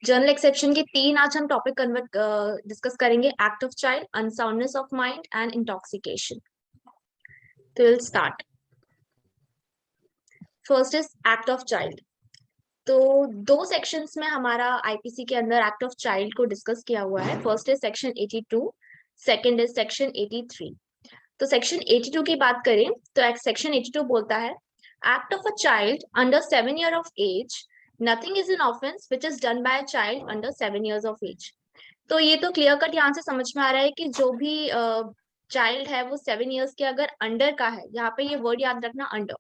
Journal exception के तीन आज हम टॉपिक कन्वर्ट डिस्कस करेंगे। Act of child, unsoundness of mind and intoxication. तो will start. First is act of child. तो दो सेक्शंस में हमारा आईपीसी के अंदर एक्ट ऑफ चाइल्ड को डिस्कस किया हुआ है। First is section 82, second is section 83। तो सेक्शन 82 की बात करें तो सेक्शन 82 बोलता है, act of a child under 7 years of age, nothing is an offence which is done by a child under 7 years of age. तो ये तो क्लियर कट यहाँ से समझ में आ रहा है कि जो भी चाइल्ड है वो 7 years के अगर अंडर का है, यहाँ पे ये वर्ड याद रखना, अंडर,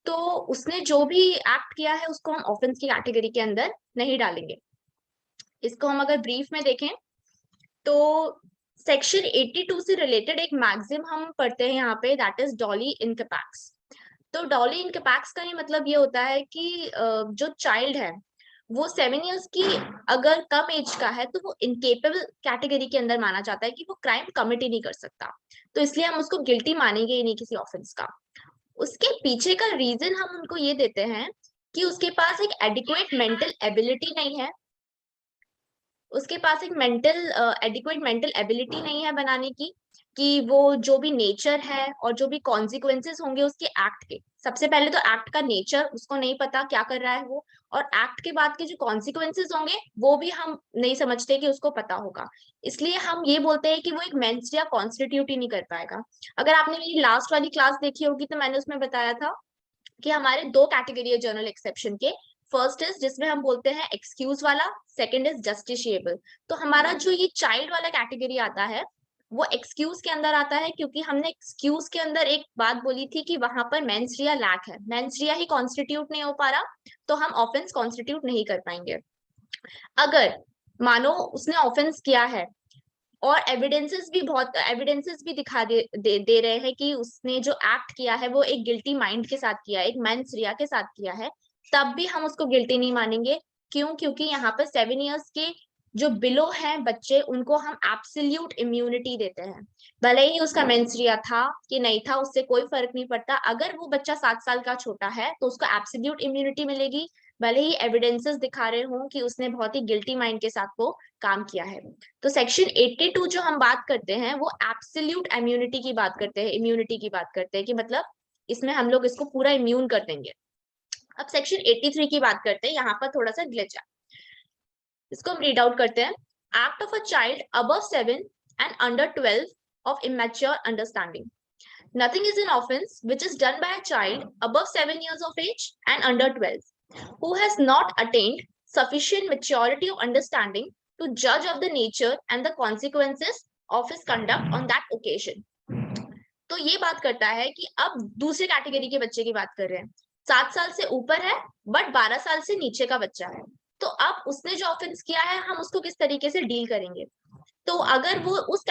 तो उसने जो भी एक्ट किया है उसको हम ऑफेंस की कैटेगरी के अंदर नहीं डालेंगे। इसको हम अगर ब्रीफ में देखें तो सेक्शन 82 से रिलेटेड एक मैक्सिम हम पढ़ते हैं यहाँ पे, दैट इज डॉली इनकैपेक्स। तो डॉली इनकैपेक्स का ही मतलब ये होता है कि जो चाइल्ड है वो 7 years की अगर कम एज का है तो वो इनकेपेबल कैटेगरी के अंदर माना जाता है कि वो क्राइम कमिट ही नहीं कर सकता। तो इसलिए हम उसको गिल्टी मानेंगे ही नहीं किसी ऑफेंस का। उसके पीछे का रीजन हम उनको ये देते हैं कि उसके पास एक एडिक्वेट मेंटल एबिलिटी नहीं है, उसके पास एक एडिक्वेट मेंटल एबिलिटी नहीं है बनाने की, कि वो जो भी नेचर है और जो भी कॉन्सिक्वेंसेस होंगे उसके एक्ट के, सबसे पहले तो एक्ट का नेचर उसको नहीं पता क्या कर रहा है वो, और एक्ट के बाद के जो कॉन्सिक्वेंसेस होंगे वो भी हम नहीं समझते कि उसको पता होगा। इसलिए हम ये बोलते हैं कि वो एक मेंस या कॉन्स्टिट्यूट ही नहीं कर पाएगा। अगर आपने मेरी लास्ट वाली क्लास देखी होगी तो मैंने उसमें बताया था कि हमारे दो कैटेगरी है जर्नल एक्सेप्शन के। फर्स्ट इज जिसमें हम बोलते हैं एक्सक्यूज वाला, सेकंड इज जस्टिशिएबल। तो हमारा जो ये चाइल्ड वाला कैटेगरी आता है वो एक्सक्यूज के अंदर आता है, क्योंकि हमने एक्सक्यूज के अंदर एक बात बोली थी कि वहां पर मेंस रिया लैक है, मेंस रिया ही कॉन्स्टिट्यूट नहीं हो पा रहा, तो हम ऑफेंस कॉन्स्टिट्यूट नहीं कर पाएंगे। अगर मानो उसने ऑफेंस किया है और एविडेंसेस भी दिखा दे रहे हैं कि उसने जो एक्ट किया है वो एक गिल्टी माइंड के साथ किया है, एक मेंस रिया के साथ किया है, तब भी हम उसको गिल्टी नहीं मानेंगे। क्यों? क्योंकि यहाँ पर 7 years के जो बिलो हैं बच्चे, उनको हम एब्सोल्यूट इम्यूनिटी देते हैं। भले ही उसका मेंस रिया था कि नहीं था, उससे कोई फर्क नहीं पड़ता। अगर वो बच्चा 7 साल का छोटा है तो उसको एब्सोल्यूट इम्यूनिटी मिलेगी, भले ही एविडेंसेस दिखा रहे हों कि उसने बहुत ही गिल्टी माइंड के साथ वो काम किया है। तो सेक्शन 82 जो हम बात करते हैं वो एब्सोल्यूट इम्यूनिटी की बात करते हैं, इम्यूनिटी की बात करते हैं कि मतलब इसमें हम लोग इसको पूरा इम्यून कर देंगे। अब सेक्शन 83 की बात करते हैं, यहाँ पर थोड़ा सा ग्लिच है, इसको हम रीड आउट करते हैं। Act of a child above 7 and under 12 of immature understanding, nothing is an offense which is done by a child above 7 years of age and under 12 who has not attained sufficient maturity of understanding to judge of the nature and the consequences of his conduct on that occasion। तो ये बात करता है कि अब दूसरे category के बच्चे की बात कर रहे हैं, 7 साल से ऊपर है बट 12 साल से नीचे का बच्चा है। तो अब उसने जो ऑफेंस किया है हम उसको किस तरीके से डील करेंगे। तो अगर वो उस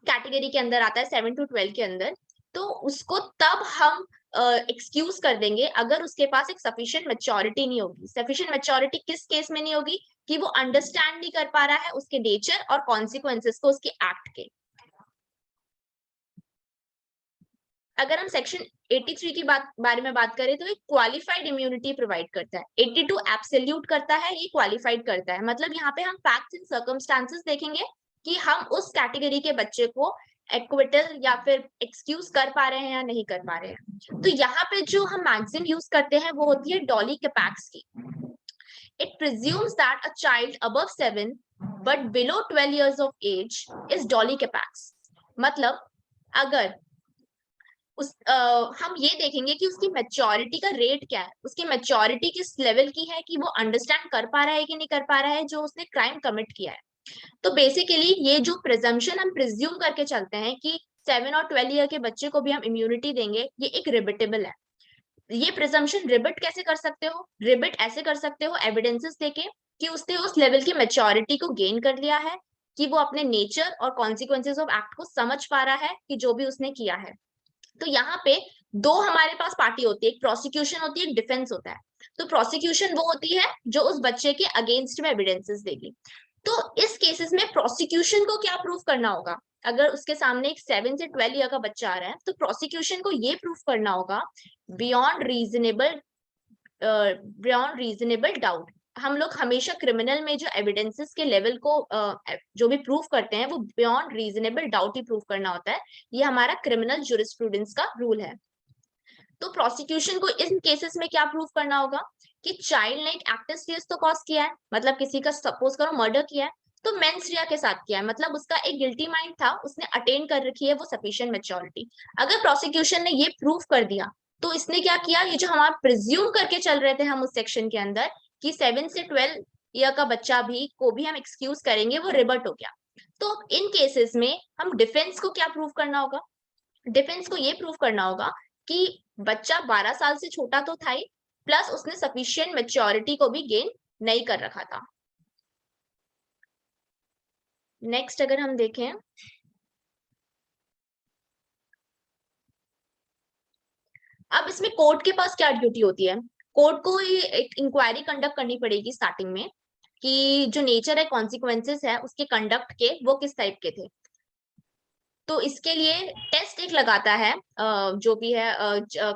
कैटेगरी के अंदर आता है 7 to 12 के अंदर, तो उसको तब हम एक्सक्यूज कर देंगे अगर उसके पास एक सफिशिएंट मेच्योरिटी नहीं होगी। सफिशिएंट मेच्योरिटी किस केस में नहीं होगी? कि वो अंडरस्टैंड नहीं कर पा रहा है उसके नेचर और कॉन्सिक्वेंसेस को उसके एक्ट के। अगर हम सेक्शन 83 की बारे में बात करें तो एक क्वालिफाइड इम्यूनिटी प्रोवाइड करता है, 82 एब्सोल्यूट करता है, ये क्वालिफाइड करता है। मतलब यहाँ पे हम फैक्ट्स एंड सर्कमस्टांसेस देखेंगे कि हम उस कैटेगरी के बच्चे को एक्विटल या फिर एक्सक्यूज कर पा रहे हैं या नहीं कर पा रहे हैं। तो यहाँ पे जो हम मैक्सिम यूज करते हैं वो होती है डॉली कैपेक्स की। It presumes that a child above 7 but below 12 years of age is doli capax. मतलब अगर हम ये देखेंगे कि उसकी मैच्योरिटी का रेट क्या है, उसकी मैच्योरिटी किस लेवल की है, कि वो अंडरस्टैंड कर पा रहा है कि नहीं कर पा रहा है जो उसने क्राइम कमिट किया है। तो बेसिकली ये जो प्रिजम्पशन हम प्रिज्यूम करके चलते हैं कि 7 और 12 ईयर के बच्चे को भी हम इम्यूनिटी देंगे, ये एक रिबिटेबल है। ये प्रिजम्पशन रिबिट कैसे कर सकते हो? रिबिट ऐसे कर सकते हो एविडेंसेस देके कि उसने उस लेवल की मैच्योरिटी को गेन कर लिया है, कि वो अपने नेचर और कॉन्सिक्वेंसेस ऑफ एक्ट को समझ पा रहा है कि जो भी उसने किया है। तो यहाँ पे दो हमारे पास पार्टी होती है, एक प्रोसिक्यूशन होती है, एक डिफेंस होता है। तो प्रोसिक्यूशन वो होती है जो उस बच्चे के अगेंस्ट में एविडेंसेस देगी। तो इस केसेस में प्रोसिक्यूशन को क्या प्रूफ करना होगा? अगर उसके सामने एक 7 से 12 ईयर का बच्चा आ रहा है तो प्रोसिक्यूशन को ये प्रूफ करना होगा बियॉन्ड रीजनेबल डाउट हम लोग हमेशा क्रिमिनल में जो एविडेंसेस के लेवल को जो भी प्रूफ करते हैं वो बियॉन्ड रीजनेबल डाउट ही प्रूफ करना होता है। ये हमारा क्रिमिनल ज्यूरिस्प्रूडेंस का रूल है। तो प्रोसिक्यूशन को इन केसेस में क्या प्रूफ करना होगा कि चाइल्ड ने एक एक्टिव स्टेज तो कॉज किया है, मतलब किसी का सपोज करो मर्डर किया है तो मेंस रिया के साथ किया है, मतलब उसका एक गिल्टी माइंड था, उसने अटेन कर रखी है वो सफिशिएंट मैच्योरिटी। अगर प्रोसिक्यूशन ने ये प्रूफ कर दिया तो इसने क्या किया, ये जो हम प्रिज्यूम करके चल रहे थे हम उस सेक्शन के अंदर कि 7 से 12 ईयर का बच्चा भी को भी हम एक्सक्यूज करेंगे, वो रिबर्ट हो गया। तो इन केसेस में हम डिफेंस को क्या प्रूफ करना होगा, डिफेंस को ये प्रूफ करना होगा कि बच्चा 12 साल से छोटा तो था ही, प्लस उसने सफिशिएंट मैच्योरिटी को भी गेन नहीं कर रखा था। नेक्स्ट अगर हम देखें, अब इसमें कोर्ट के पास क्या ड्यूटी होती है, कोर्ट को एक इंक्वायरी कंडक्ट करनी पड़ेगी स्टार्टिंग में कि जो नेचर है कॉन्सिक्वेंसेस है उसके कंडक्ट के वो किस टाइप के थे। तो इसके लिए टेस्ट एक लगाता है, जो भी है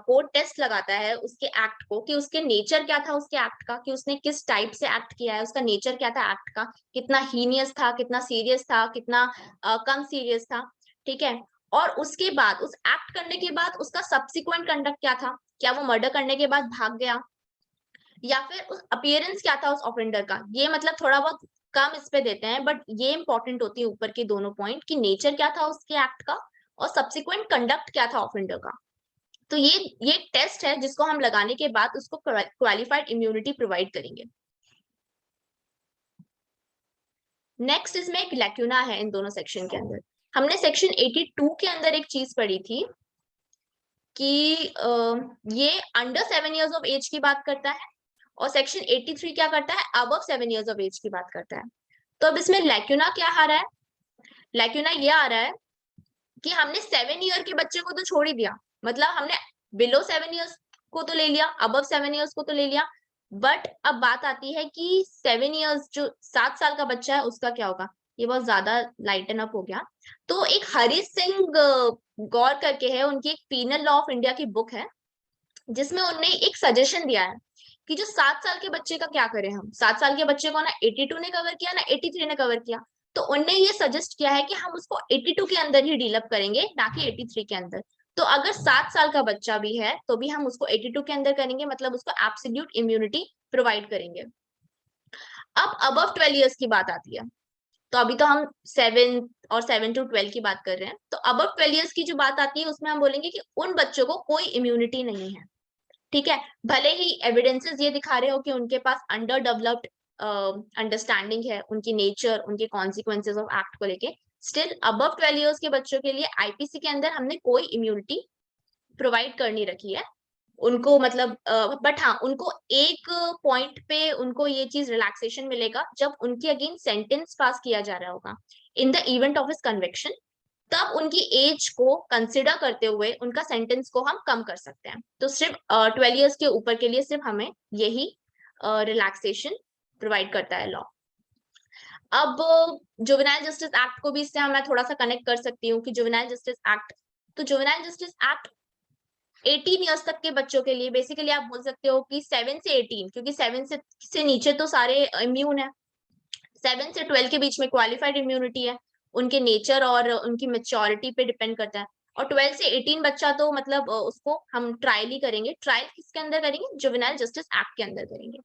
कोर्ट टेस्ट लगाता है उसके एक्ट को कि उसके नेचर क्या था उसके एक्ट का, कि उसने किस टाइप से एक्ट किया है, उसका नेचर क्या था एक्ट का, कितना हीनियस था, कितना सीरियस था, कितना कम सीरियस था। ठीक है। और उसके बाद उस एक्ट करने के बाद उसका सब्सिक्वेंट कंडक्ट क्या था, क्या वो मर्डर करने के बाद भाग गया, या फिर उस अपीयरेंस क्या था उस ऑफेंडर का। ये मतलब थोड़ा बहुत कम इस पे देते हैं, बट ये इंपॉर्टेंट होती है ऊपर के दोनों पॉइंट कि नेचर क्या था उसके एक्ट का और सब्सिक्वेंट कंडक्ट क्या था ऑफेंडर का। तो ये टेस्ट है जिसको हम लगाने के बाद उसको क्वालिफाइड इम्यूनिटी प्रोवाइड करेंगे। नेक्स्ट इसमें एक लैक्यूना है इन दोनों सेक्शन के अंदर। हमने सेक्शन 82 के अंदर एक चीज पढ़ी थी कि ये अंडर 7 इयर्स ऑफ एज की बात करता है और सेक्शन 83 क्या करता है, अबव 7 इयर्स ऑफ एज की बात करता है। तो अब इसमें लैक्यूना क्या आ रहा है, लैक्यूना ये आ रहा है कि हमने 7 ईयर के बच्चे को तो छोड़ ही दिया, मतलब हमने बिलो 7 इयर्स को तो ले लिया, अबव 7 इयर्स को तो ले लिया, बट अब बात आती है कि 7 इयर्स जो 7 साल का बच्चा है उसका क्या होगा। ये बहुत ज्यादा लाइटन अप हो गया। तो एक हरी सिंह गौर करके है, उनकी एक पीनल लॉ ऑफ इंडिया की बुक है जिसमें उन्होंने एक सजेशन दिया है कि जो 7 साल के बच्चे का क्या करें हम। 7 साल के बच्चे को ना 82 ने कवर किया ना 83 ने कवर किया, तो उनने ये सजेस्ट किया है कि हम उसको 82 के अंदर ही डील अप करेंगे ना कि 83 के अंदर। तो अगर 7 साल का बच्चा भी है तो भी हम उसको 82 के अंदर करेंगे, मतलब उसको एब्सोल्यूट इम्यूनिटी प्रोवाइड करेंगे। अब अबव 12 इयर्स की बात आती है, तो अभी तो हम 7 और 7 to 12 की बात कर रहे हैं, तो अबव 12 इयर्स की जो बात आती है उसमें हम बोलेंगे कि उन बच्चों को कोई इम्यूनिटी नहीं है। ठीक है। भले ही एविडेंसेस ये दिखा रहे हो कि उनके पास अंडर डेवलप्ड अंडरस्टैंडिंग है उनकी नेचर उनके कॉन्सिक्वेंसेस ऑफ एक्ट को लेके, स्टिल अबव 12 इयर्स के बच्चों के लिए आईपीसी के अंदर हमने कोई इम्यूनिटी प्रोवाइड कर नहीं रखी है उनको, मतलब बट हाँ उनको एक पॉइंट पे उनको ये चीज रिलैक्सेशन मिलेगा जब उनके अगेंस्ट सेंटेंस पास किया जा रहा होगा in the event of his conviction, तब उनकी एज को कंसिडर करते हुए उनका सेंटेंस को हम कम कर सकते हैं। तो सिर्फ 12 इयर्स के ऊपर के लिए सिर्फ हमें यही रिलैक्सेशन प्रोवाइड करता है लॉ। अब जुवेनाइल जस्टिस एक्ट को भी इससे मैं थोड़ा सा कनेक्ट कर सकती हूँ कि जुवेनाइल जस्टिस एक्ट, तो जुवेनाइल जस्टिस एक्ट 18 इयर्स तक के बच्चों के लिए बेसिकली आप बोल सकते हो कि 7 से 18, क्योंकि 7 से नीचे तो सारे इम्यून है, 7 से 12 के बीच में क्वालिफाइड इम्यूनिटी है, उनके नेचर और उनकी मेच्योरिटी पे डिपेंड करता है। और 12 से 18 बच्चा तो मतलब उसको हम ट्रायल ही करेंगे, ट्रायल किसके अंदर करेंगे, जुवेनाइल जस्टिस एक्ट के अंदर करेंगे।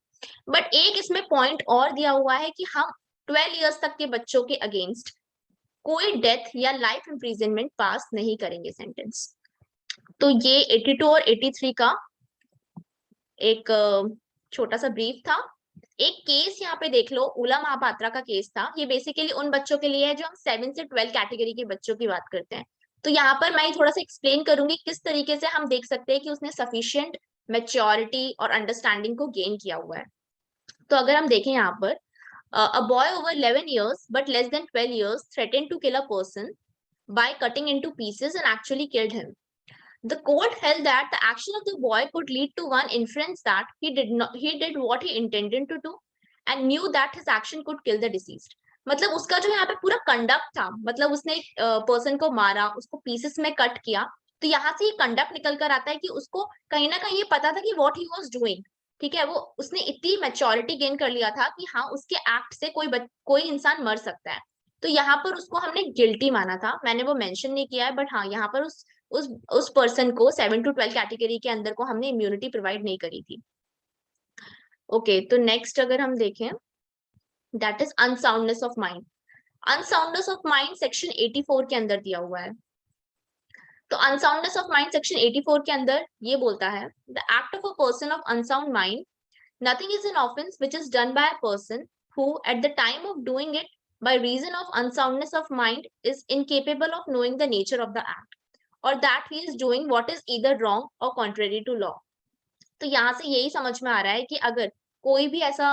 बट एक इसमें पॉइंट और दिया हुआ है कि हम 12 इयर्स तक के बच्चों के अगेंस्ट कोई डेथ या लाइफ इम्प्रिजनमेंट पास नहीं करेंगे सेंटेंस। तो ये 82 और 83 का एक छोटा सा ब्रीफ था। एक केस यहाँ पे देख लो, उला महापात्रा का केस था। ये बेसिकली उन बच्चों के लिए है जो हम 7 से 12 कैटेगरी के बच्चों की बात करते हैं। तो यहाँ पर मैं थोड़ा सा एक्सप्लेन करूंगी किस तरीके से हम देख सकते हैं कि उसने सफिशिएंट मेच्योरिटी और अंडरस्टैंडिंग को गेन किया हुआ है। तो अगर हम देखें यहाँ पर, a boy over 11 years but less than 12 years threatened to kill a person by cutting into pieces and actually killed him. The court held that the action of the boy could lead to one inference that he did what he intended to do and knew that his action could kill the deceased. मतलब उसका जो यहाँ पे पूरा conduct था, मतलब उसने एक पर्सन को मारा, उसको पीसेस में कट किया, तो यहाँ से ये कंडक्ट निकल कर आता है कि उसको कहीं ना कहीं ये पता था कि व्हाट ही वाज डूइंग। ठीक है, वो उसने इतनी मैच्योरिटी गेन कर लिया था कि हाँ उसके एक्ट से कोई इंसान मर सकता है। तो यहाँ पर उसको हमने गिल्टी माना था, मैंने वो मेंशन नहीं किया है, बट हाँ यहाँ पर उस पर्सन को 7 to 12 कैटेगरी के अंदर को हमने इम्यूनिटी प्रोवाइड नहीं करी थी। ओके, तो नेक्स्ट अगर हम देखें, that is unsoundness of mind. Unsoundness of mind section 84 के अंदर दिया हुआ है। तो अनसाउंडनेस ऑफ माइंड सेक्शन 84 के अंदर ये बोलता है, the act of a person of unsound mind, nothing is an offense which is done by a person who at the time of doing it by reason of unsoundness of mind is incapable of knowing the nature of the act or that he is doing what is either wrong or contrary to law। तो यहाँ से यही समझ में आ रहा है कि अगर कोई भी ऐसा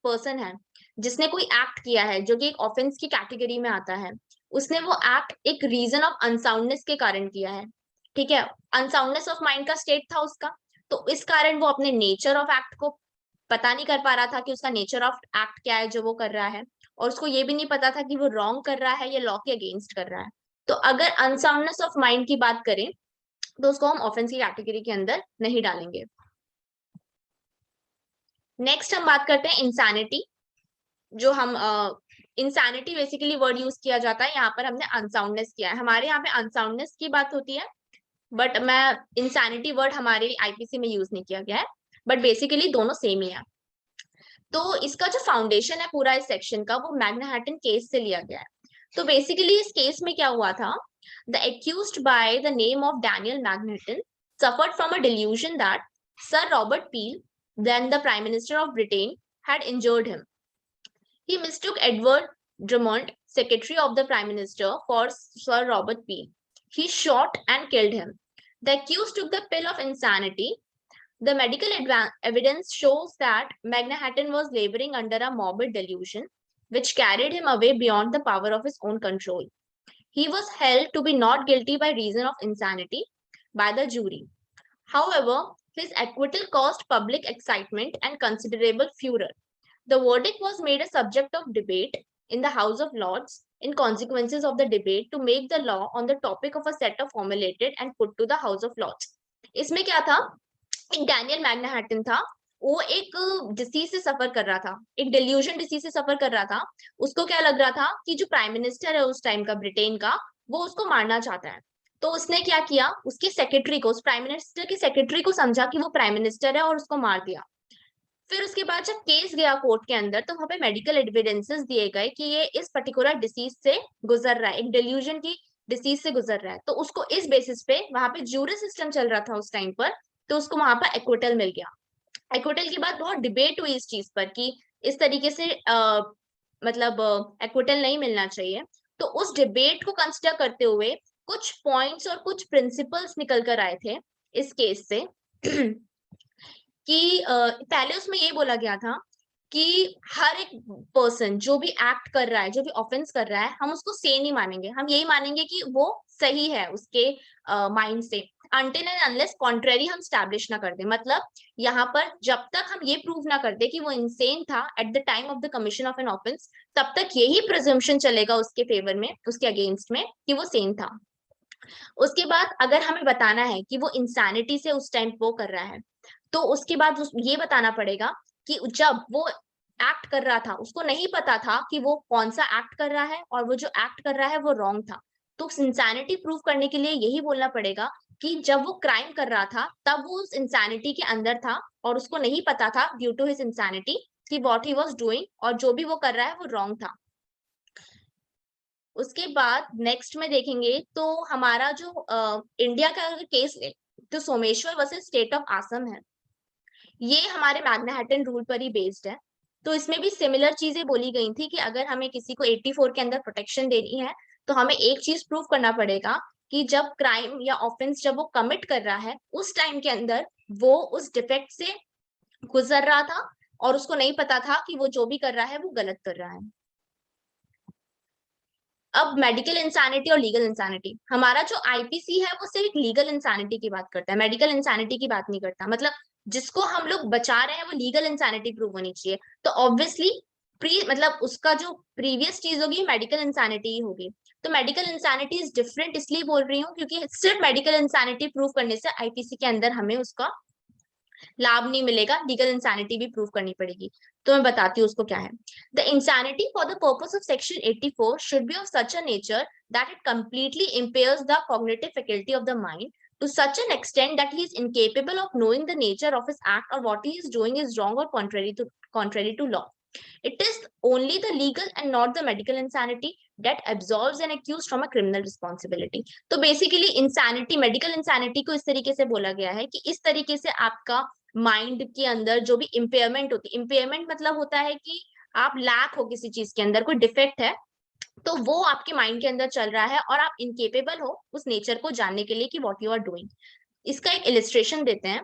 पर्सन है जिसने कोई एक्ट किया है जो कि एक ऑफेंस की कैटेगरी में आता है, उसने वो एक्ट एक रीजन ऑफ अनसाउंडनेस के कारण किया है, ठीक है, अनसाउंडनेस ऑफ माइंड का स्टेट था उसका, तो इस कारण वो अपने नेचर ऑफ एक्ट को पता नहीं कर पा रहा था कि उसका नेचर ऑफ एक्ट क्या है जो वो कर रहा है, और उसको ये भी नहीं पता था कि वो रॉन्ग कर रहा है या लॉ के अगेंस्ट कर रहा है। तो अगर अनसाउंडनेस ऑफ माइंड की बात करें तो उसको हम ऑफेंस की कैटेगरी के अंदर नहीं डालेंगे। नेक्स्ट हम बात करते हैं इंसैनिटी। जो हम इंसैनिटी बेसिकली वर्ड यूज किया जाता है, यहाँ पर हमने अनसाउंडनेस किया है, हमारे यहाँ पे अनसाउंडनेस की बात होती है, बट मैं इंसैनिटी वर्ड हमारे आईपीसी में यूज नहीं किया गया है, बट बेसिकली दोनों सेम ही है। तो इसका जो फाउंडेशन है पूरा इस सेक्शन का वो मैग्ना केस से लिया गया है। तो बेसिकली इस केस में क्या हुआ था, the accused by the name of Daniel Magna suffered from a delusion that Sir Robert Peel, then the Prime Minister of Britain, had injured him. He mistook Edward Drummond, Secretary of the Prime Minister, for Sir Robert Peel. He shot and killed him. The accused took the pill of insanity. The medical evidence shows that Manhattan was laboring under a morbid delusion, which carried him away beyond the power of his own control. He was held to be not guilty by reason of insanity by the jury. However, his acquittal caused public excitement and considerable furor. The verdict was made a subject of debate in the House of Lords in consequences of the debate to make the law on the topic of a set of formulated and put to the House of Lords. इसमें क्या था, एक Daniel Magna था, वो एक disease से सफर कर रहा था, एक डिल्यूजन डिसीज से सफर कर रहा था। उसको क्या लग रहा था कि जो प्राइम मिनिस्टर है उस टाइम का ब्रिटेन का, वो उसको मारना चाहता है। तो उसने क्या किया, उसके सेक्रेटरी को, उस प्राइम मिनिस्टर के सेक्रेटरी को समझा कि वो प्राइम मिनिस्टर है और उसको मार दिया। फिर उसके बाद जब केस गया कोर्ट के अंदर तो वहां पे मेडिकल एविडेंसेस दिए गए कि ये इस पर्टिकुलर डिसीज से गुजर रहा है, एक डिल्यूजन की डिसीज से गुजर रहा है। तो उसको इस बेसिस पे वहां पे ज्यूरी सिस्टम चल रहा था उस टाइम पर, तो उसको वहां पर एक्विटल मिल गया। एक्विटल के बाद बहुत डिबेट हुई इस चीज पर कि इस तरीके से मतलब एक्विटल नहीं मिलना चाहिए। तो उस डिबेट को कंसिडर करते हुए कुछ पॉइंट्स और कुछ प्रिंसिपल्स निकल कर आए थे इस केस से कि पहले उसमें ये बोला गया था कि हर एक पर्सन जो भी एक्ट कर रहा है, जो भी ऑफेंस कर रहा है, हम उसको से नहीं मानेंगे, हम यही मानेंगे कि वो सही है उसके माइंड से, अनटिल एंड अनलेस कॉन्ट्रेरी हम स्टैब्लिश ना कर दे। मतलब यहाँ पर जब तक हम ये प्रूव ना कर दे कि वो इंसेन था at the time of the commission of an offence, तब तक यही प्रिजम्पशन चलेगा उसके फेवर में, उसके अगेंस्ट में, कि वो सेन था। उसके बाद अगर हमें बताना है कि वो इंसैनिटी से उस टाइम वो कर रहा है, तो उसके बाद ये बताना पड़ेगा कि जब वो एक्ट कर रहा था उसको नहीं पता था कि वो कौन सा एक्ट कर रहा है और वो जो एक्ट कर रहा है वो रॉन्ग था। तो इंसैनिटी प्रूव करने के लिए यही बोलना पड़ेगा कि जब वो क्राइम कर रहा था तब वो उस इंसैनिटी के अंदर था और उसको नहीं पता था ड्यू टू हिज इंसैनिटी कि व्हाट ही वाज डूइंग और जो भी वो कर रहा है वो रॉन्ग था। उसके बाद नेक्स्ट में देखेंगे तो हमारा जो इंडिया का अगर केस है तो Someshwar versus state of Assam है, ये हमारे मैग्ना रूल पर ही बेस्ड है। तो इसमें भी सिमिलर चीजें बोली गई थी कि अगर हमें किसी को 84 के अंदर प्रोटेक्शन देनी है तो हमें एक चीज प्रूव करना पड़ेगा कि जब क्राइम या ऑफेंस जब वो कमिट कर रहा है उस टाइम के अंदर वो उस डिफेक्ट से गुजर रहा था और उसको नहीं पता था कि वो जो भी कर रहा है वो गलत कर रहा है। अब मेडिकल इंसैनिटी और लीगल इंसैनिटी, हमारा जो आईपीसी है वो सिर्फ लीगल इंसैनिटी की बात करता है, मेडिकल इंसैनिटी की बात नहीं करता। मतलब जिसको हम लोग बचा रहे हैं वो लीगल इंसैनिटी प्रूव होनी चाहिए। तो ऑब्वियसली मतलब उसका जो प्रीवियस चीज होगी मेडिकल इंसैनिटी ही होगी। तो मेडिकल इंसैनिटी इज डिफरेंट इसलिए बोल रही हूँ क्योंकि सिर्फ मेडिकल इंसैनिटी प्रूव करने से आईपीसी के अंदर हमें उसका लाभ नहीं मिलेगा, लीगल इंसैनिटी भी प्रूव करनी पड़ेगी। तो मैं बताती हूँ उसको क्या है। The insanity for the purpose of section 84 should be of such a nature that it completely impairs the cognitive faculty of the mind to such an extent that he is incapable of knowing the nature of his act or what he is doing is wrong or contrary to law. It is only the legal and not the medical insanity that absolves an accused from a criminal responsibility. तो basically insanity, medical insanity को इस तरीके से बोला गया है कि इस तरीके से आपका माइंड के अंदर जो भी इम्पेयरमेंट होती है, इम्पेयरमेंट मतलब होता है कि आप लैक हो किसी चीज के अंदर, कोई डिफेक्ट है, तो वो आपके माइंड के अंदर चल रहा है और आप इनकेपेबल हो उस नेचर को जानने के लिए कि व्हाट यू आर डूइंग। इसका एक इलिस्ट्रेशन देते हैं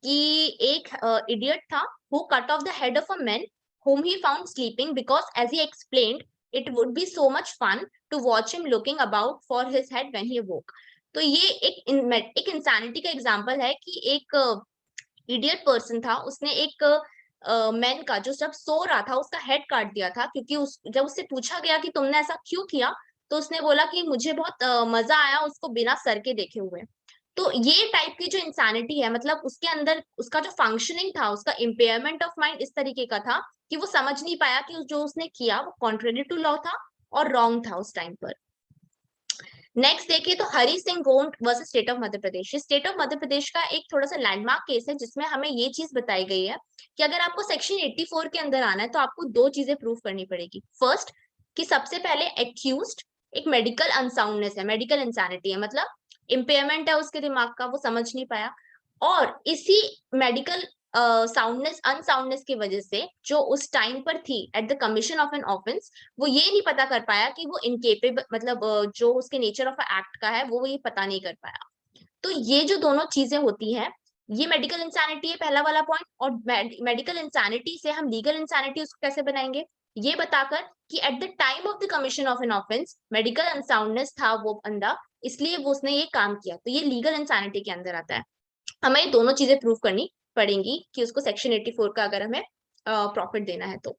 कि एक इडियट था who cut off the head of a man whom he found sleeping because as he explained it would be so much fun to watch him looking about for his head when he woke। तो ये एक insanity का example है कि एक idiot person था, उसने एक मैन का जो सब सो रहा था उसका हेड काट दिया था, क्योंकि जब उससे पूछा गया कि तुमने ऐसा क्यों किया, तो उसने बोला कि मुझे बहुत मजा आया उसको बिना सर के देखे हुए। तो ये टाइप की जो इंसानिटी है, मतलब उसके अंदर उसका जो फंक्शनिंग था, उसका इम्पेयरमेंट ऑफ माइंड इस तरीके का था कि वो समझ नहीं पाया कि जो उसने किया वो कॉन्ट्रेरी टू लॉ था और रॉन्ग था उस टाइम पर। नेक्स्ट देखिए तो Hari Singh Gond versus state of Madhya Pradesh. State of Madhya Pradesh का एक थोड़ा सा लैंडमार्क केस है जिसमें हमें ये चीज बताई गई है कि अगर आपको सेक्शन 84 के अंदर आना है तो आपको दो चीजें प्रूव करनी पड़ेगी। फर्स्ट, कि सबसे पहले एक्यूज्ड एक मेडिकल अनसाउंडनेस है, मेडिकल इंसैनिटी है, मतलब इम्पेयरमेंट है उसके दिमाग का, वो समझ नहीं पाया, और इसी मेडिकल साउंडनेस अनसाउंडनेस की वजह से जो उस टाइम पर थी at the commission of an offence, वो ये नहीं पता कर पाया कि वो इनकेपेबल, मतलब जो उसके नेचर ऑफ एक्ट का है वो ये पता नहीं कर पाया। तो ये जो दोनों चीजें होती हैं, ये मेडिकल इंसैनिटी है पहला वाला पॉइंट। और मेडिकल इंसैनिटी से हम लीगल इंसैनिटी उसको कैसे बनाएंगे, ये बताकर कि at the time of the commission of an offence medical unsoundness था वो बंदा, इसलिए वो उसने ये काम किया, तो ये लीगल इंसैनिटी के अंदर आता है। हमें ये दोनों चीजें प्रूव करनी पड़ेंगी कि उसको सेक्शन 84 का अगर हमें प्रॉफिट देना है तो।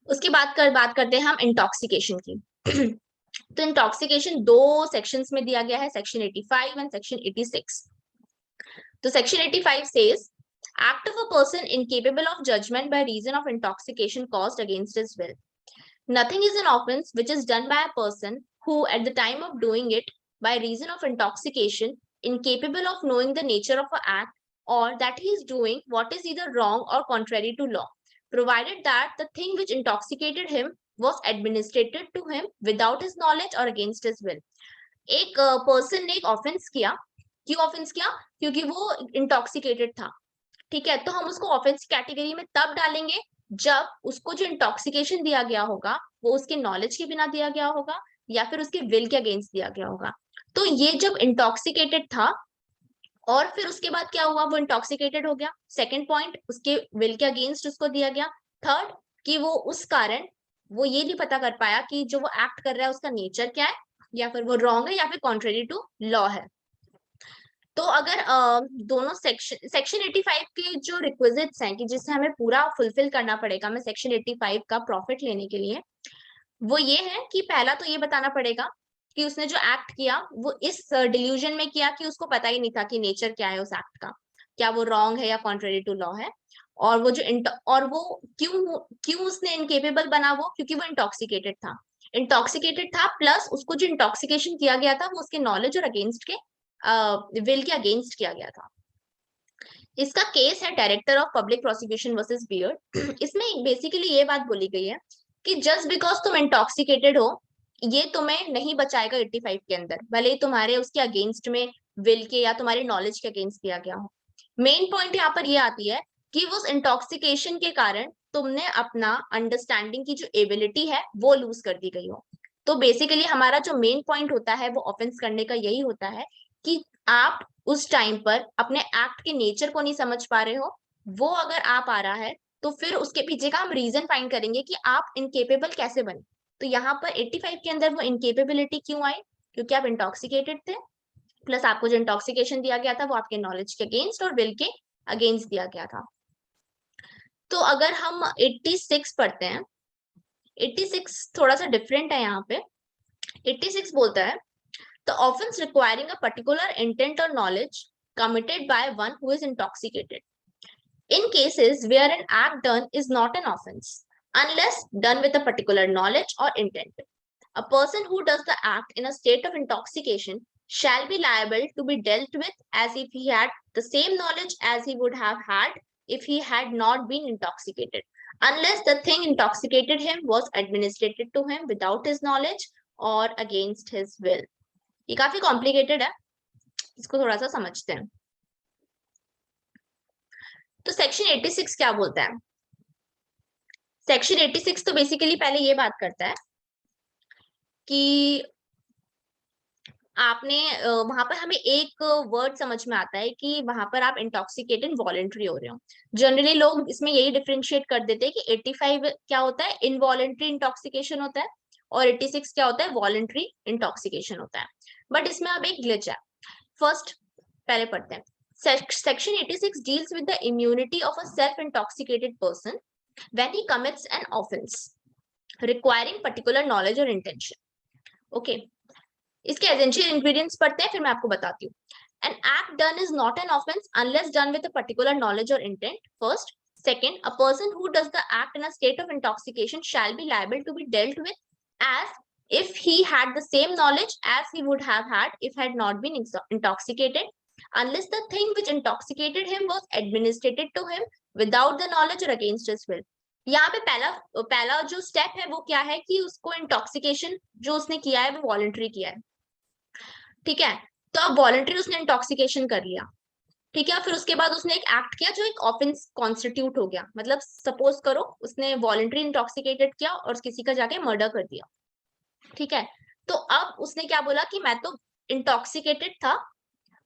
उसके बाद बात करते हैं हम इंटॉक्सिकेशन की। तो इंटॉक्सिकेशन दो सेक्शंस में दिया गया है, सेक्शन 85 एंड सेक्शन 86। तो section 85 says act of a person incapable of judgment by reason of intoxication caused against his will. Nothing is an offense which is done by a person who at the time of doing it by reason of intoxication incapable of knowing the nature of an act or that he is doing what is either wrong or contrary to law, provided that the thing which intoxicated him was administered to him without his knowledge or against his will। एक person ने एक offence किया, क्यों offence किया, क्योंकि वो intoxicated था, ठीक है, तो हम उसको ऑफेंस कैटेगरी में तब डालेंगे जब उसको जो इंटॉक्सिकेशन दिया गया होगा वो उसके नॉलेज के बिना दिया गया होगा या फिर उसके विल के अगेंस्ट दिया गया होगा। तो ये जब इंटॉक्सिकेटेड था और फिर उसके बाद क्या हुआ, वो इंटॉक्सिकेटेड हो गया, सेकंड पॉइंट उसके विल के अगेंस्ट उसको दिया गया, थर्ड कि वो उस कारण वो ये नहीं पता कर पाया कि जो वो एक्ट कर रहा है उसका नेचर क्या है, या फिर वो रॉन्ग है या फिर कॉन्ट्रेरी टू लॉ है। तो अगर दोनों सेक्शन 85 के जो रिक्विजिट्स हैं कि जिसे हमें पूरा फुलफिल करना पड़ेगा हमें सेक्शन 85 का प्रॉफिट लेने के लिए, वो ये है कि पहला तो ये बताना पड़ेगा कि उसने जो एक्ट किया वो इस डिल्यूजन में किया कि उसको पता ही नहीं था कि नेचर क्या है उस एक्ट का, क्या वो रॉन्ग है या कॉन्ट्रेरी टू लॉ है, और वो जो और वो क्यों क्यों उसने इनकेपेबल बना, वो क्योंकि वो इंटॉक्सिकेटेड था प्लस उसको जो इंटॉक्सिकेशन किया गया था वो उसके नॉलेज और अगेंस्ट के विल के अगेंस्ट किया गया था। इसका केस है director of public prosecution versus beard. इसमें बेसिकली ये बात बोली गई है कि जस्ट बिकॉज तुम इंटॉक्सिकेटेड हो ये तुम्हें नहीं बचाएगा 85 के अंदर, भले ही तुम्हारे उसके अगेंस्ट में विल के या तुम्हारे नॉलेज के अगेंस्ट दिया गया हो। मेन पॉइंट यहाँ पर ये आती है कि उस इंटॉक्सिकेशन के कारण तुमने अपना अंडरस्टैंडिंग की जो एबिलिटी है वो लूज कर दी गई हो। तो बेसिकली हमारा जो मेन पॉइंट होता है वो ऑफेंस करने का यही होता है कि आप उस टाइम पर अपने एक्ट के नेचर को नहीं समझ पा रहे हो, वो अगर आप आ रहा है तो फिर उसके पीछे का हम रीजन फाइंड करेंगे कि आप इनकेपेबल कैसे बने। तो यहाँ पर 85 के अंदर वो इनकेपेबिलिटी क्यों आई, क्योंकि आप इंटॉक्सिकेटेड थे प्लस आपको जो इंटॉक्सिकेशन दिया गया था वो आपके नॉलेज के अगेंस्ट और विल के अगेंस्ट दिया गया था। तो अगर हम 86 पढ़ते हैं, 86 थोड़ा सा डिफरेंट है यहाँ पे। 86 बोलता है the offense requiring a particular intent or knowledge committed by one who is intoxicated. In cases where an act done is not an offense, unless done with a particular knowledge or intent, a person who does the act in a state of intoxication shall be liable to be dealt with as if he had the same knowledge as he would have had if he had not been intoxicated, unless the thing intoxicated him was administered to him without his knowledge or against his will. ये काफी complicated है, इसको थोड़ा सा समझते हैं. तो section 86 क्या बोलता है? सेक्शन 86 तो बेसिकली पहले ये बात करता है कि आपने वहां पर हमें एक वर्ड समझ में आता है कि वहां पर आप इंटॉक्सिकेटेड वॉलेंट्री हो रहे हो. जनरली लोग इसमें यही डिफरेंशिएट कर देते हैं कि 85 क्या होता है, इनवॉलेंट्री इंटॉक्सिकेशन होता है, और 86 क्या होता है, वॉलेंट्री इंटॉक्सिकेशन होता है. बट इसमें अब एक ग्लिच है. फर्स्ट पहले पढ़ते हैं. Section 86 deals with the immunity of a self-intoxicated person when he commits an offense requiring particular knowledge or intention. Okay. इसके essential ingredients पढ़ते हैं, फिर मैं आपको बताती हूँ. An act done is not an offense unless done with a particular knowledge or intent. First. Second, a person who does the act in a state of intoxication shall be liable to be dealt with as if he had the same knowledge as he would have had if had not been intoxicated, unless the thing which intoxicated him was administered to him without the knowledge or against his will. यहाँ पे पहला जो step है वो क्या है कि उसको इंटॉक्सिकेशन जो उसने किया है वो वॉलंटरी किया है. ठीक है, तो अब वॉलंटरी उसने इंटॉक्सिकेशन कर लिया. ठीक है, फिर उसके बाद उसने एक एक्ट किया जो एक ऑफेंस कॉन्स्टिट्यूट हो गया. मतलब सपोज करो उसने वॉलंटरी इंटॉक्सिकेटेड किया और किसी का जाके मर्डर कर दिया. ठीक है, तो अब उसने क्या बोला कि मैं तो इंटॉक्सिकेटेड था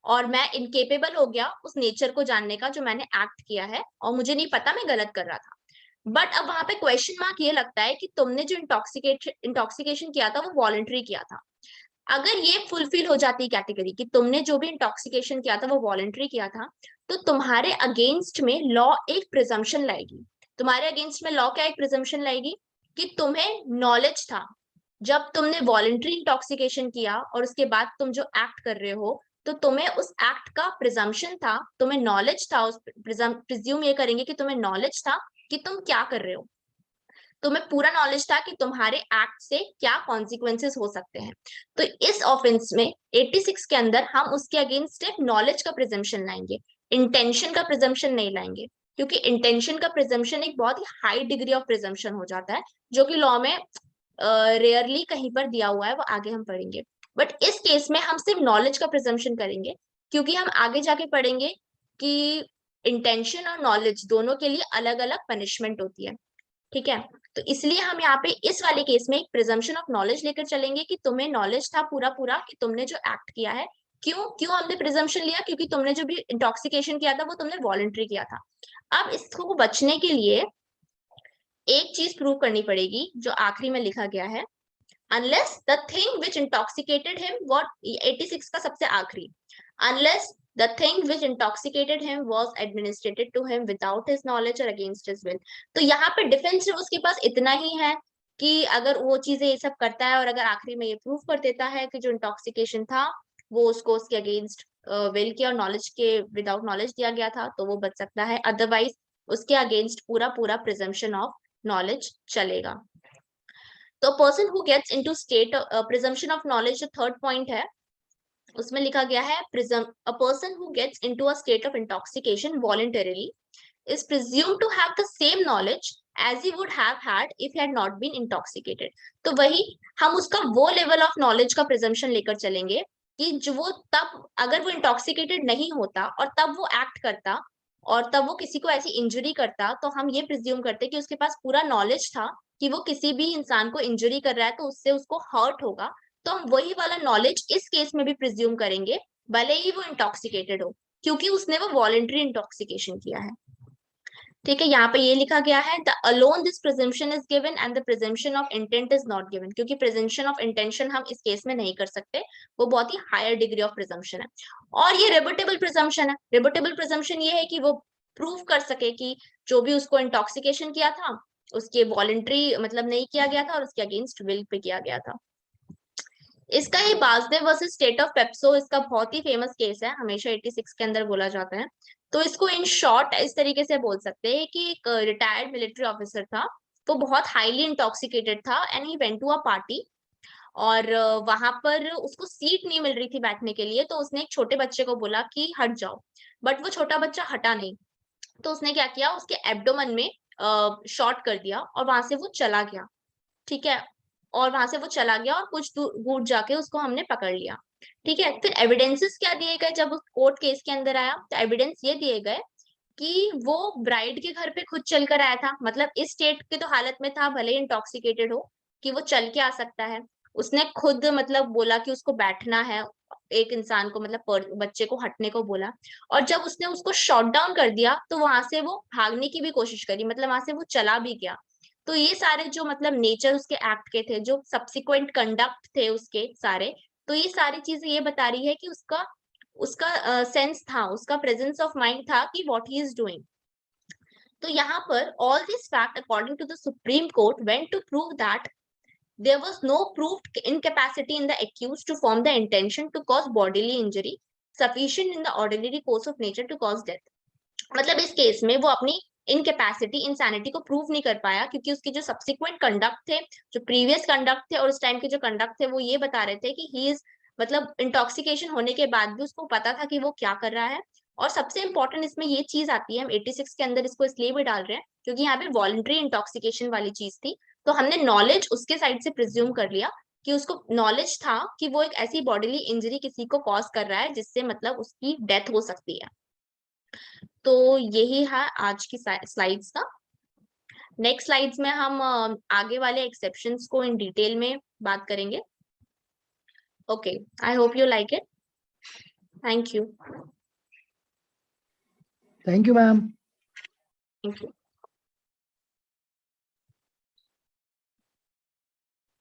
और मैं इनकेपेबल हो गया उस नेचर को जानने का जो मैंने एक्ट किया है, और मुझे नहीं पता मैं गलत कर रहा था. बट अब वहां पे क्वेश्चन मार्क ये लगता है कि तुमने जो इंटॉक्सिकेशन किया था वो वॉलंटरी किया था. अगर ये फुलफिल हो जाती कैटेगरी कि तुमने जो भी इंटॉक्सिकेशन किया था वो वॉलंटरी किया था, तो तुम्हारे अगेंस्ट में लॉ एक प्रिजम्पशन लाएगी. तुम्हारे अगेंस्ट में लॉ क्या एक प्रिजम्पशन लाएगी कि तुम्हें नॉलेज था जब तुमने वॉलंटरी इंटॉक्सिकेशन किया और उसके बाद तुम जो एक्ट कर रहे हो, तो तुम्हें उस एक्ट का प्रिजम्पशन था, तुम्हें नॉलेज था, उस प्रिज्यूम ये करेंगे कि तुम्हें नॉलेज था कि तुम क्या कर रहे हो. तुम्हें पूरा नॉलेज था कि तुम्हारे एक्ट से क्या कॉन्सिक्वेंसेस हो सकते हैं. तो इस ऑफेंस में 86 के अंदर हम उसके अगेंस्ट एक नॉलेज का प्रिजम्पशन लाएंगे, इंटेंशन का प्रिजम्पशन नहीं लाएंगे, क्योंकि इंटेंशन का प्रिजम्पशन एक बहुत ही हाई डिग्री ऑफ प्रिजम्पशन हो जाता है जो कि लॉ में रेयरली कहीं पर दिया हुआ है, वो आगे हम पढ़ेंगे. बट इस केस में हम सिर्फ नॉलेज का प्रिजम्पशन करेंगे, क्योंकि हम आगे जाके पढ़ेंगे कि इंटेंशन और नॉलेज दोनों के लिए अलग अलग पनिशमेंट होती है. ठीक है, तो इसलिए हम यहाँ पे इस वाले केस में एक प्रिजम्पशन ऑफ नॉलेज लेकर चलेंगे कि तुम्हें नॉलेज था पूरा पूरा कि तुमने जो एक्ट किया है. क्यों हमने प्रिजम्पशन लिया? क्योंकि तुमने जो भी इंटॉक्सिकेशन किया था वो तुमने वॉलंटरी किया था. अब इसको बचने के लिए एक चीज प्रूव करनी पड़ेगी जो आखिरी में लिखा गया है, unless the thing which intoxicated him, what 86 का सबसे आखिरी, unless the thing which intoxicated him was administered to him without his knowledge or against his will. तो यहाँ पे डिफेंस उसके पास इतना ही है कि अगर वो चीजें ये सब करता है और अगर आखिरी में ये प्रूव कर देता है कि जो इंटॉक्सिकेशन था वो उसको उसके अगेंस्ट विल के और नॉलेज के विदाउट नॉलेज दिया गया था, तो वो बच सकता है. अदरवाइज उसके अगेंस्ट पूरा पूरा प्रिजम्पशन ऑफ नॉलेज चलेगा. तो person who gets into state presumption of knowledge जो थर्ड पॉइंट है उसमें लिखा गया है a person who gets into a state of intoxication voluntarily is presumed to have the same knowledge as he would have had if he had not been intoxicated. तो वही हम उसका वो लेवल ऑफ नॉलेज का presumption लेकर चलेंगे कि जो वो तब अगर वो इंटॉक्सिकेटेड नहीं होता और तब वो एक्ट करता और तब वो किसी को ऐसी इंजरी करता, तो हम ये प्रिज्यूम करते कि उसके पास पूरा नॉलेज था कि वो किसी भी इंसान को इंजरी कर रहा है तो उससे उसको हर्ट होगा. तो हम वही वाला नॉलेज इस केस में भी प्रिज्यूम करेंगे भले ही वो इंटॉक्सिकेटेड हो, क्योंकि उसने वो वॉलंटरी इंटॉक्सिकेशन किया है. ठीक है, यहाँ पे ये लिखा गया है the alone this presumption is given and the presumption of intent is not given, क्योंकि प्रिजम्पशन ऑफ इंटेंशन हम इस केस में नहीं कर सकते, वो बहुत ही हायर डिग्री ऑफ प्रिजम्पशन है. और ये रिबुटेबल प्रिजम्पशन है. रिबुटेबल प्रिजम्पशन ये है कि वो प्रूव कर सके कि जो भी उसको इंटॉक्सिकेशन किया था उसके वॉलंटरी मतलब नहीं किया गया था और उसके अगेंस्ट विल पे किया गया था. इसका ये बासदेव वर्सेस स्टेट ऑफ पेप्सो, इसका बहुत ही फेमस केस है, हमेशा 86 के अंदर बोला जाता है। तो इसको इन शॉर्ट इस तरीके से बोल सकते हैं कि एक रिटायर्ड मिलिट्री ऑफिसर था, वो बहुत हाईली इंटॉक्सिकेटेड था and he went to a party. और वहां पर उसको सीट नहीं मिल रही थी बैठने के लिए, तो उसने एक छोटे बच्चे को बोला कि हट जाओ, बट वो छोटा बच्चा हटा नहीं। तो उसने क्या किया, उसके एब्डोमेन में शॉट कर दिया और वहां से वो चला गया। ठीक है, और वहां से वो चला गया और कुछ दूर जाके उसको हमने पकड़ लिया। ठीक है, फिर एविडेंसेस क्या दिए गए जब कोर्ट केस के अंदर आया, तो एविडेंस ये दिए गए कि वो ब्राइड के घर पे खुद चल कर आया था, मतलब इस स्टेट के तो हालत में था, भले ही इंटॉक्सिकेटेड हो, कि वो चल के आ सकता है। उसने खुद मतलब बोला कि उसको बैठना है, एक इंसान को मतलब बच्चे को हटने को बोला। और जब उसने उसको शॉट डाउन कर दिया तो वहां से वो भागने की भी कोशिश करी, मतलब वहां से वो चला भी गया। तो ये सारे जो मतलब नेचर उसके एक्ट के थे, जो सब्सिक्वेंट कंडक्ट थे उसके सारे, तो ये सारी चीजें ये बता रही है कि उसका उसका सेंस था, उसका प्रेजेंस ऑफ माइंड था कि व्हाट ही इज डूइंग। तो यहाँ पर all this fact according to the Supreme Court went to prove that there was no proved incapacity in the accused to form the intention to cause bodily injury sufficient in the ordinary course of nature to cause death। मतलब इस case में वो अपनी incapacity insanity को prove नहीं कर पाया, क्योंकि उसके जो सब्सिक्वेंट कंडक्ट थे, जो प्रीवियस कंडक्ट थे और उस टाइम के जो कंडक्ट थे, वो ये बता रहे थे कि ही इज मतलब इंटॉक्सिकेशन होने के बाद भी उसको पता था कि वो क्या कर रहा है। और सबसे इंपॉर्टेंट इसमें ये चीज आती है, हम 86 के अंदर इसको इसलिए भी डाल रहे हैं क्योंकि यहाँ पे वॉलंटरी इंटॉक्सिकेशन वाली चीज थी। तो हमने नॉलेज उसके साइड से प्रिज्यूम कर लिया कि उसको नॉलेज था कि वो एक ऐसी बॉडीली इंजरी किसी को कॉज कर रहा है जिससे मतलब उसकी डेथ हो सकती है। तो यही है आज की स्लाइड्स का। नेक्स्ट स्लाइड्स में हम आगे वाले एक्सेप्शंस को इन डिटेल में बात करेंगे। Okay, I hope you like it. Thank you. Thank you ma'am. Thank you.